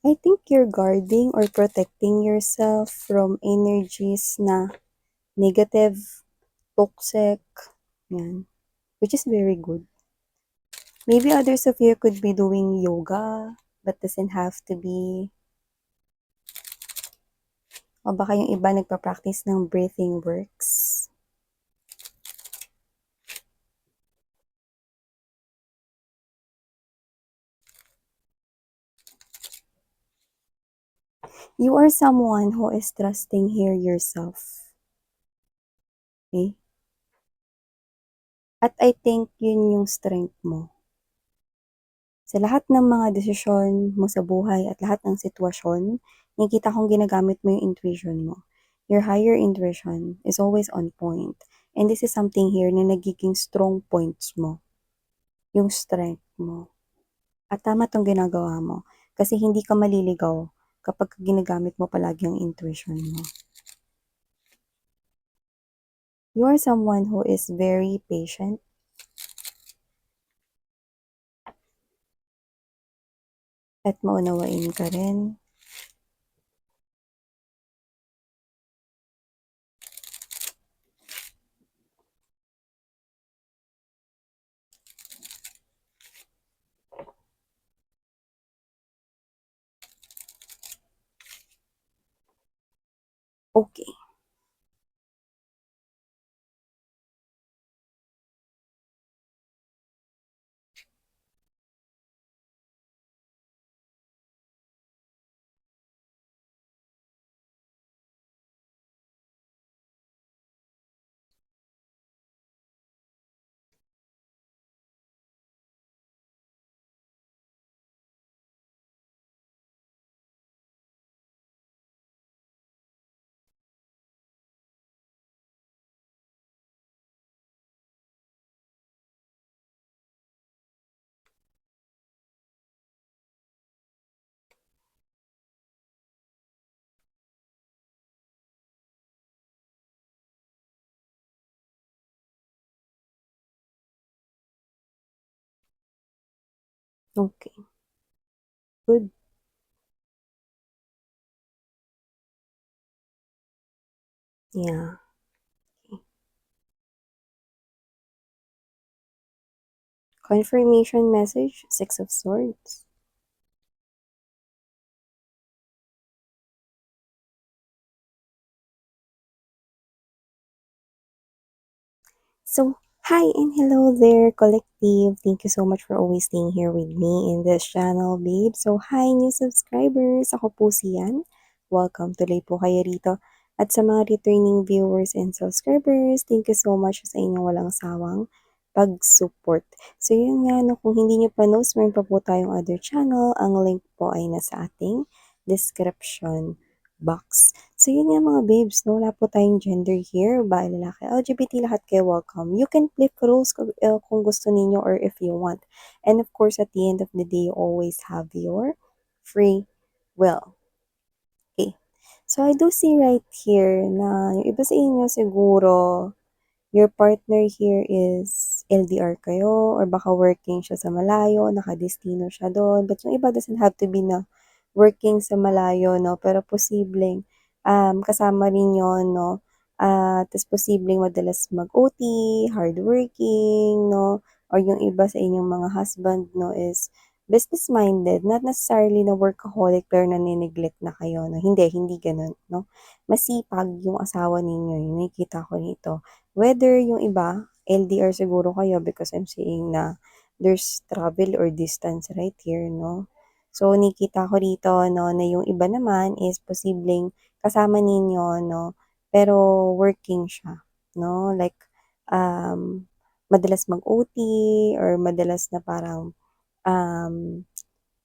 I think you're guarding or protecting yourself from energies na negative, toxic, yan, which is very good. Maybe others of you could be doing yoga, but doesn't have to be, o baka yung iba nagpa-practice ng breathing works. You are someone who is trusting here yourself. Okay? At I think yun yung strength mo. Sa lahat ng mga desisyon mo sa buhay at lahat ng sitwasyon, nakikita kong ginagamit mo yung intuition mo. Your higher intuition is always on point. And this is something here na nagiging strong points mo. Yung strength mo. At tama tong ginagawa mo. Kasi hindi ka maliligaw kapag ginagamit mo palagi ang intuition mo. You are someone who is very patient at maunawain ka rin. Okay. Okay. Good. Yeah. Confirmation message, Six of Swords. So, hi and hello there, collective. Thank you so much for always staying here with me in this channel, babe. So, hi, new subscribers. Ako po si Yan. Welcome. Tuloy po kayo rito. At sa mga returning viewers and subscribers, thank you so much sa inyong walang sawang pag-support. So, yun nga, no, kung hindi nyo pa knows, meron pa po tayong other channel. Ang link po ay nasa ating description box. So, yun nga mga babes, no? Wala po tayong gender here, babae, lalaki, LGBT, lahat kayo welcome. You can flip roles kung gusto ninyo or if you want. And of course, at the end of the day, you always have your free will. Okay. So, I do see right here na yung iba sa inyo siguro, your partner here is LDR kayo or baka working siya sa malayo, nakadestino siya doon. But yung iba doesn't have to be na working sa malayo, no? Pero posibleng kasama rin yun, no? Tapos posibleng madalas mag-OT, hardworking, no? Or yung iba sa inyong mga husband, no, is business-minded, not necessarily na workaholic pero nanineglect na kayo, no? Hindi ganun, no? Masipag yung asawa ninyo, yung nakikita ko nito. Whether yung iba, LDR siguro kayo because I'm seeing na there's travel or distance right here, no? So, nakita ko dito, no, na yung iba naman is posibleng kasama ninyo, no, pero working siya, no? Like, madalas mag-OT or madalas na parang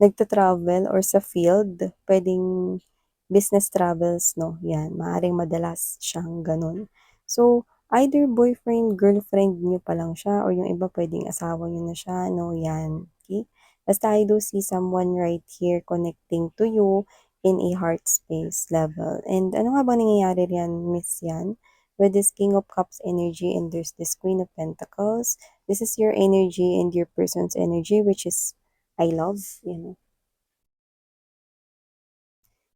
nagta-travel or sa field, pwedeng business travels, no? Yan, maaaring madalas siyang ganun. So, either boyfriend, girlfriend niyo pa lang siya or yung iba pwedeng asawa niyo na siya, no? Yan, okay? Basta I do see someone right here connecting to you in a heart space level. And ano nga ba nangyayari riyan, Miss Yan? With this King of Cups energy and there's this Queen of Pentacles, this is your energy and your person's energy, which is I love, you know.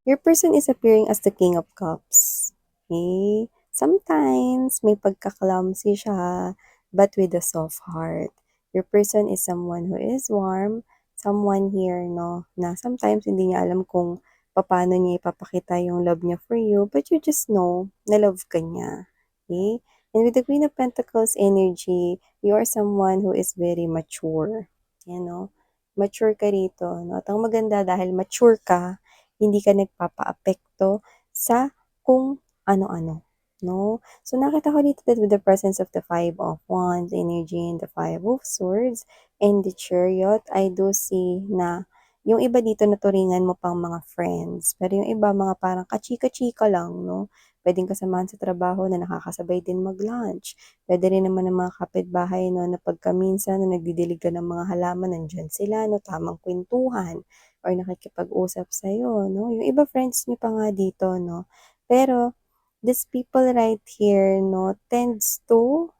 Your person is appearing as the King of Cups. Okay? Sometimes, may pagka-clumsy siya, but with a soft heart. Your person is someone who is warm, someone here, no, na sometimes hindi niya alam kung paano niya ipapakita yung love niya for you, but you just know na love ka niya. Okay? And with the Queen of Pentacles energy, you are someone who is very mature. You know? Mature ka rito. No? At ang maganda dahil mature ka, hindi ka nagpapaapekto sa kung ano-ano, no? So, nakita ko dito that with the presence of the Five of Wands energy and the Five of Swords and the Chariot, I do see na yung iba dito naturingan mo pang mga friends, pero yung iba mga parang kachika-chika lang, no? Pwedeng kasamahan sa trabaho na nakakasabay din mag-lunch. Pwede rin naman ng mga kapitbahay, no, na pagka minsan na nagdidilig ka ng mga halaman, nandyan sila, no, tamang kwentuhan or nakikipag-usap sa'yo, no? Yung iba friends niyo pa nga dito, no? Pero, these people right here, no, tends to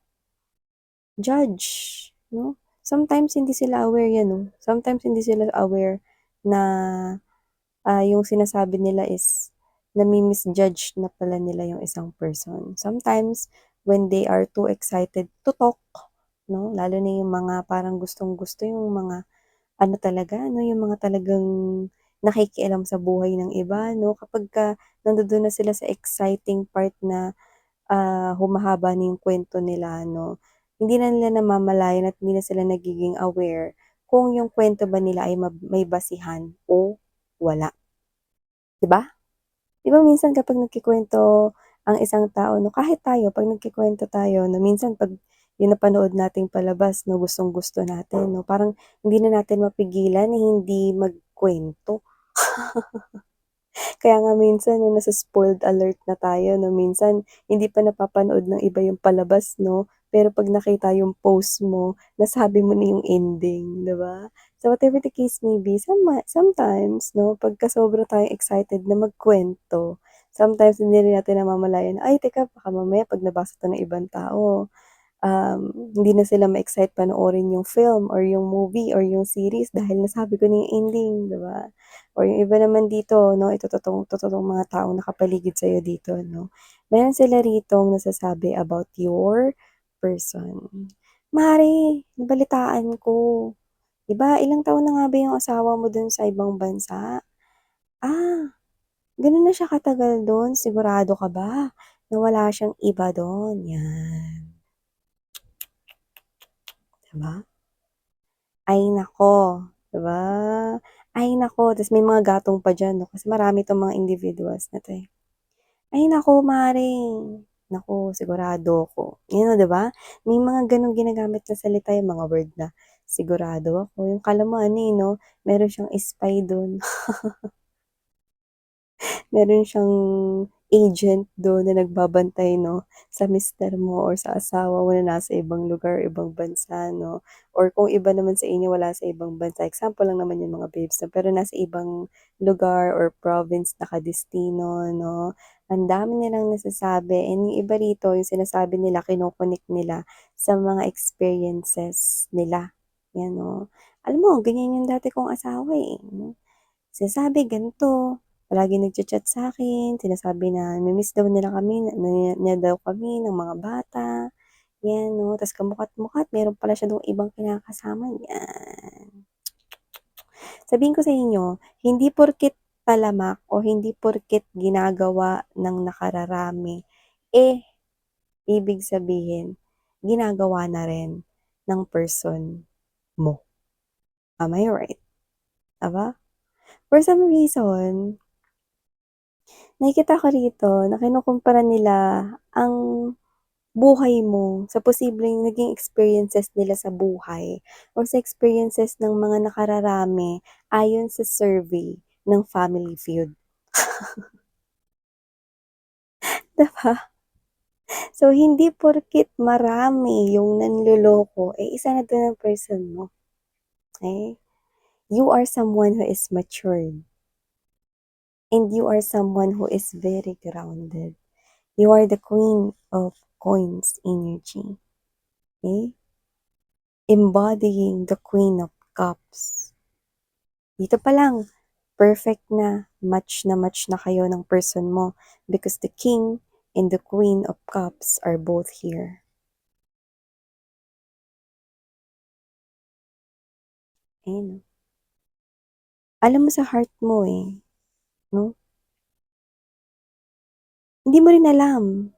judge, no? Sometimes hindi sila aware yan, no? Sometimes hindi sila aware na yung sinasabi nila is nami-misjudge na pala nila yung isang person. Sometimes, when they are too excited to talk, no? Lalo na yung mga parang gustong-gusto yung mga ano talaga, no, yung mga talagang nakikialam sa buhay ng iba, no, kapagka nandoon na sila sa exciting part na, humahaba na yung kuwento nila, no, hindi na nila namamalayan at hindi na sila nagiging aware kung yung kuwento ba nila ay may basihan o wala, 'di ba? 'Di ba minsan kapag nagkukuwento ang isang tao 'no, kahit tayo 'pag nagkukuwento tayo 'no, minsan 'pag yung napanood nating palabas 'no, gustong-gusto natin 'no, parang hindi na natin mapigilan na hindi magkuwento. Kaya nga minsan 'no, nasa spoiled alert na tayo 'no, minsan hindi pa napapanood ng iba yung palabas 'no, pero 'pag nakita yung post mo, nasabi mo na yung ending, 'di ba? So whatever the case may be, sometimes 'no, pagka sobra tayong excited na magkuwento, sometimes hindi rin natin namamalayan, "Ay teka baka mamaya 'pag nabasa 'to ng ibang tao, hindi na sila ma-excite panoorin yung film or yung movie or yung series dahil nasabi ko na yung ending," 'di ba? Or yung iba naman dito 'no, ito totoong mga taong nakapaligid sa'yo dito 'no, meron sila ritong nasasabi about your person. "Mare, nabalitaan ko, 'di ba ilang taon na nga ba yung asawa mo dun sa ibang bansa? Ah, ganon na siya katagal dun, sigurado ka ba na wala siyang iba dun?" Yan, 'di ba? Ay naku, 'di ba? Ay naku, ta's may mga gatong pa diyan 'no, kasi marami 'tong mga individuals na 'to, eh. "Ay naku mare, naku sigurado ako." 'Yun, oh, 'di ba? May mga gano'ng ginagamit na salita, yung mga word na, "Sigurado ako." Yung akala mo ano, eh, 'no, meron siyang spy dun. Meron siyang agent dun na nagbabantay 'no, sa mister mo or sa asawa mo na nasa ibang lugar, ibang bansa 'no, or kung iba naman sa inyo wala sa ibang bansa, example lang naman yun mga babes 'no, pero nasa ibang lugar or province nakadestino 'no. Ang dami nilang nasasabi and yung iba rito yung sinasabi nila kino-connect nila sa mga experiences nila, 'yan 'no. Alam mo ganyan yung dati kong asawa, eh, 'no. Sinasabi ganito, palaging nagcha-chat sa'kin, sinasabi na na-miss daw nila kami niya daw kami ng mga bata, 'yan 'no, ta's kamuka't-mukat meron pala siya dung ibang kinakasama, 'yan. Sabihin ko sa inyo, hindi porket talamak o hindi porket ginagawa ng nakararami, eh, ibig sabihin ginagawa na rin ng person mo. Am I right, 'di ba? For some reason nakikita ko rito na kinukumpara nila ang buhay mo sa posibleng naging experiences nila sa buhay or sa experiences ng mga nakararami ayon sa survey ng Family Feud, 'di ba? So, hindi porket marami yung nanloloko, eh, isa na dun ang person mo, okey? You are someone who is matured and you are someone who is very grounded. You are the queen of coins energy, okey? Embodying the Queen of Cups. Dito pa lang, perfect na match na kayo ng person mo because the King and the Queen of Cups are both here. Ayun. Alam mo sa heart mo eh, 'no? Hindi mo rin alam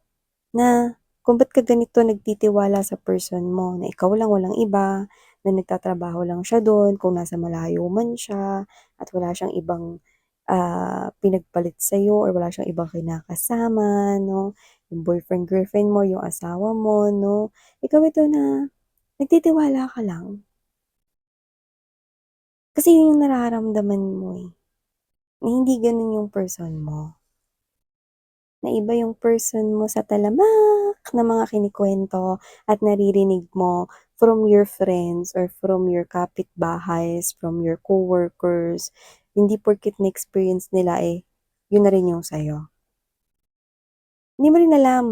na kung ba't ka ganito nagtitiwala sa person mo, na ikaw lang walang iba, na nagtatrabaho lang siya dun, kung nasa malayo man siya at wala siyang ibang, pinagpalit sa'yo or wala siyang ibang kinakasama 'no, yung boyfriend, girlfriend mo, yung asawa mo 'no. Ikaw ito na nagtitiwala ka lang, kasi yun yung nararamdaman mo, eh, na hindi ganun yung person mo. Na iba yung person mo sa talamak na mga kinukuwento at naririnig mo from your friends or from your kapitbahays, from your coworkers. Hindi porket na-experience nila, eh, yun na rin yung sa'yo. Hindi mo rin alam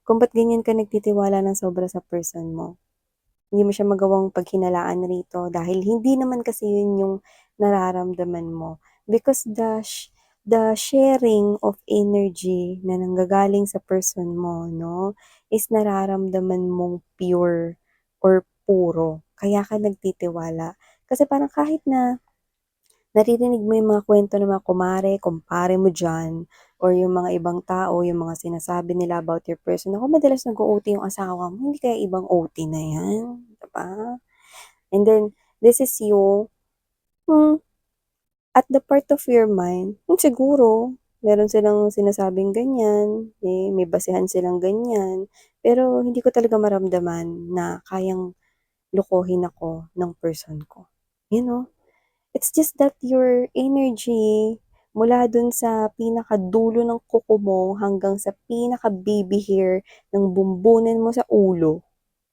kung ba't ganyan ka nagtitiwala ng sobra sa person mo. Hindi mo siya magawang paghinalaan rito dahil hindi naman kasi yun yung nararamdaman mo. Because the sharing of energy na nanggagaling sa person mo 'no, is nararamdaman mong pure or puro, kaya ka nagtitiwala. Kasi parang kahit na naririnig mo yung mga kuwento ng mga kumare, kumpare mo diyan or yung mga ibang tao, yung mga sinasabi nila about your person, naku madalas nag-o-OT yung asawa mo, hindi kaya ibang OT na 'yan, 'di ba? And then, this is you, hmm, at the part of your mind, siguro meron silang sinasabing ganyan, eh, may basehan silang ganyan, pero hindi ko talaga maramdaman na kayang lokohin ako ng person ko, you know? It's just that your energy mula dun sa pinakadulo ng kuko mo hanggang sa pinaka-baby hair ng bumbunan mo sa ulo,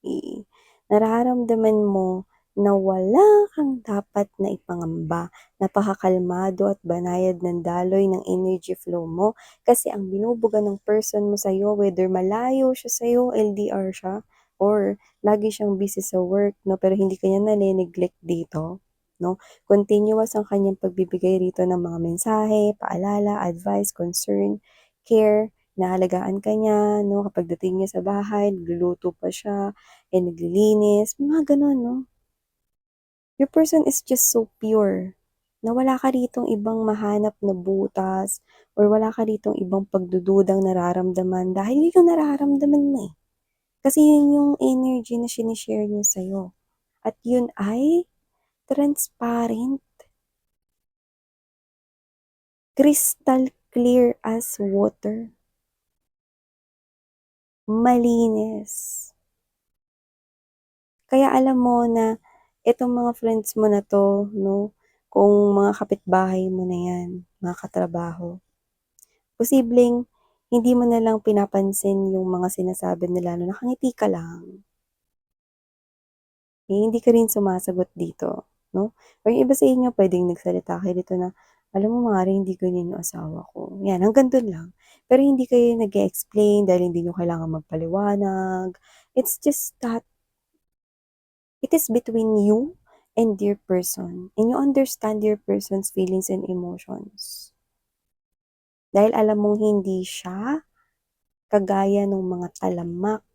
eh, nararamdaman mo na wala kang dapat na ipangamba. Napakakalmado at banayad ng daloy ng energy flow mo kasi ang binubuga ng person mo sa'yo, whether malayo siya sa'yo, LDR siya, or lagi siyang busy sa work, no, pero hindi ka niya nane-neglect dito, no? Continuous ang kanyang pagbibigay rito ng mga mensahe, paalala, advice, concern, care, inaalagaan ka niya, no? Kapag dating niya sa bahay, nagluluto pa siya, eh, naglilinis, may mga gano'n 'no. Your person is just so pure, na wala ka ritong ibang mahanap na butas or wala ka ritong ibang pagdududang nararamdaman dahil yun yung nararamdaman mo, eh. Kasi yun yung energy na shine-share niya sa'yo at yun ay transparent, crystal clear as water, malinis. Kaya alam mo na itong mga friends mo na 'to 'no, kung mga kapitbahay mo na 'yan, mga katrabaho, posibleng hindi mo na lang pinapansin yung mga sinasabi nila na nakangiti ka lang, eh, hindi ka rin sumasagot dito 'no, or yung iba sa inyo puwedeng nagsalita kayo dito na, "Alam mo Mare hindi ganyan yung asawa ko." 'Yan hanggang dun lang. Pero hindi kayo nag-e-explain dahil hindi niyo kailangan magpaliwanag. It's just that it is between you and your person, and you understand your person's feelings and emotions. Dahil alam mong hindi siya kagaya ng mga talamak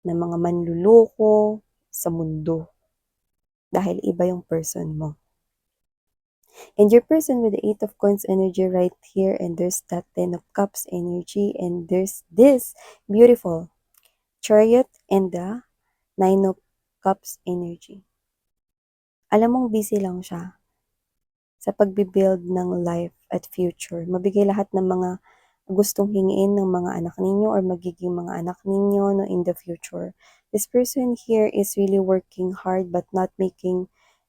na mga manluloko sa mundo, dahil iba yung person mo. And your person with the Eight of Coins energy right here, and there's that Ten of Cups energy, and there's this beautiful Chariot and the Nine of Cups energy. Alam mong busy lang siya sa pagbi-build ng life at future. Mabigay lahat ng mga gustong hingiin ng mga anak ninyo or magiging mga anak ninyo 'no, in the future. This person here is really working hard but not making,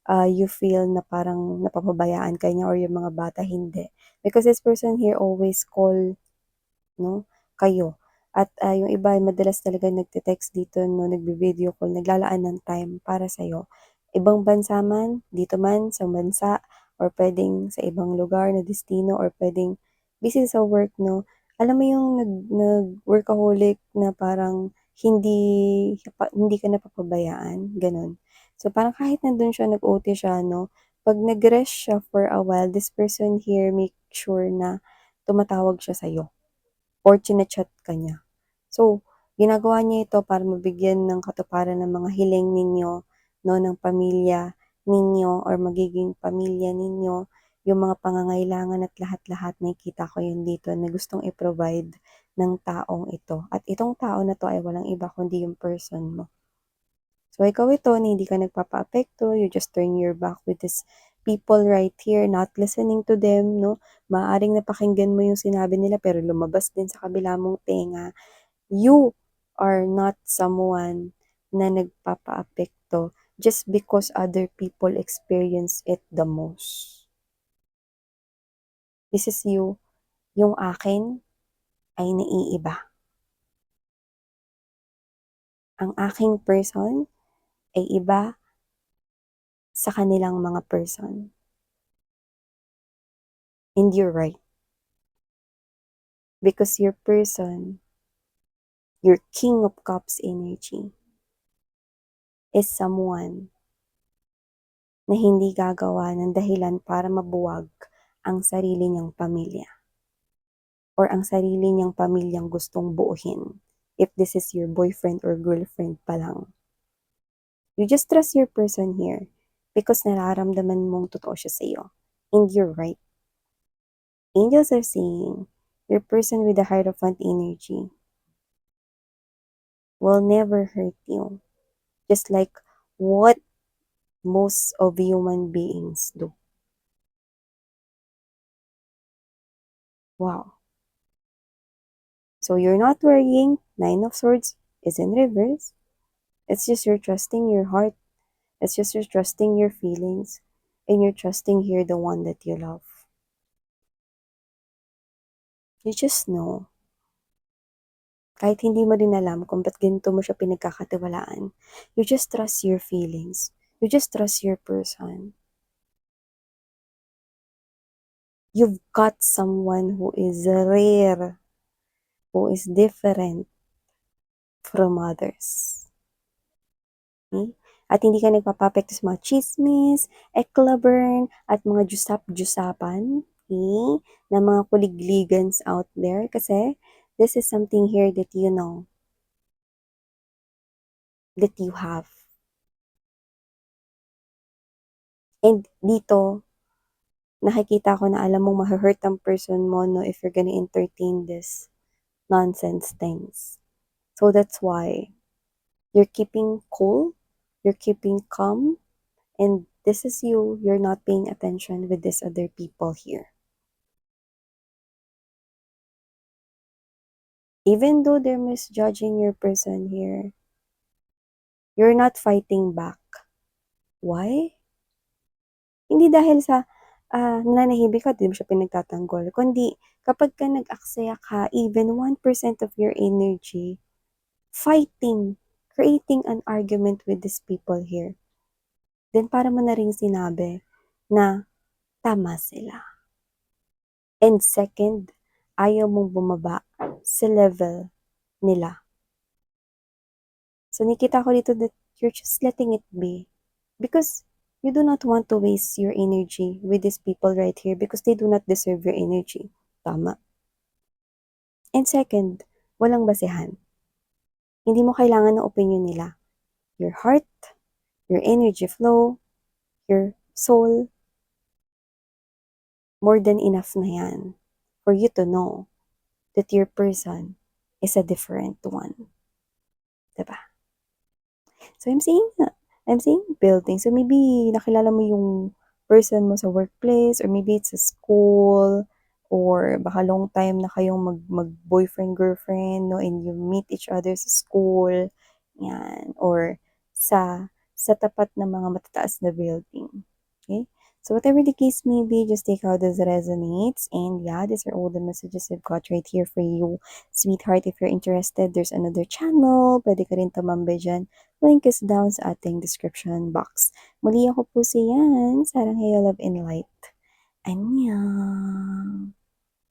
you feel na parang napapabayaan ka niya or yung mga bata hindi. Because this person here always call 'no, kayo. At, yung iba madalas talaga nagte-text dito 'no, nagvi-video call, naglalaan ng time para sa'yo. Ibang bansa man, dito man sa bansa or puwedeng sa ibang lugar na destino or puwedeng busy sa work 'no. Alam mo yung nag-workaholic na parang hindi ka napapabayaan, gano'n. So, parang kahit nandun siya, nag-OT siya 'no, 'Pag nag-rest siya for a while, this person here make sure na tumatawag siya sa'yo or china-chat ka niya. So, ginagawa niya ito para mabigyan ng katuparan ng mga hiling ninyo, 'no, ng pamilya ninyo or magiging pamilya ninyo, yung mga pangangailangan at lahat-lahat nakikita ko yun dito na gustong i-provide ng taong ito. At itong tao na 'to ay walang iba kundi yung person mo. So, ikaw ito na hindi ka nagpapaapekto, you just turn your back with these people right here, not listening to them, 'no? Maaaring napakinggan mo yung sinabi nila pero lumabas din sa kabila mong tenga. You are not someone na nagpapaapekto just because other people experience it the most. This is you. Yung akin ay naiiba. Ang aking person ay iba sa kanilang mga person. And you're right. Because your person, your King of Cups energy, is someone na hindi gagawa ng dahilan para mabuwag ang sarili niyang pamilya or ang sarili niyang pamilyang gustong buuhin if this is your boyfriend or girlfriend pa lang. You just trust your person here because nararamdaman mong totoo siya sa iyo. And you're right. Angels are saying your person with the Hierophant energy will never hurt you. Just like what most of human beings do. Wow. So you're not worrying. Nine of Swords is in reverse. It's just you're trusting your heart. It's just you're trusting your feelings. And you're trusting here the one that you love. You just know. Kahit hindi mo din alam kung ba't ganito mo siya pinagkakatiwalaan. You just trust your feelings. You just trust your person. You've got someone who is rare, who is different from others. Okay? At hindi ka nagpapapekto sa mga chismis, eklaburn, at mga jusap-jusapan, okay? Na mga kuligligans out there. Kasi this is something here that you know, that you have. And dito, nakikita ko na alam mong ma-hurt ang person mo, no, if you're gonna entertain this nonsense things. So that's why you're keeping cool, you're keeping calm, and this is you. You're not paying attention with these other people here. Even though they're misjudging your person here, you're not fighting back. Why? Hindi dahil sa nananahimik ka, di mo siya pinagtatanggol, kundi kapag ka nag-aksaya ka, even 1% of your energy, fighting, creating an argument with these people here, then para mo na rin sinabi na tama sila. And second, ayaw mong bumaba sa level nila. So nakita ko dito that you're just letting it be. Because you do not want to waste your energy with these people right here because they do not deserve your energy. Tama. And second, walang basehan. Hindi mo kailangan ng opinion nila. Your heart, your energy flow, your soul, more than enough na yan for you to know that your person is a different one. Diba? So I'm saying building. So maybe nakilala mo yung person mo sa workplace or maybe it's a school or baka long time na kayong mag-boyfriend, girlfriend, no, and you meet each other sa school, yan, or sa tapat ng mga matataas na building. Okay? So whatever the case may be, just take out as resonates. And yeah, these are all the messages I've got right here for you. Sweetheart, if you're interested, there's another channel. Pwede ka rin tumambay dyan. Link is down sa ating description box. Muli ako po si Yan. Sarang Hayo Love and Light. Annyeong!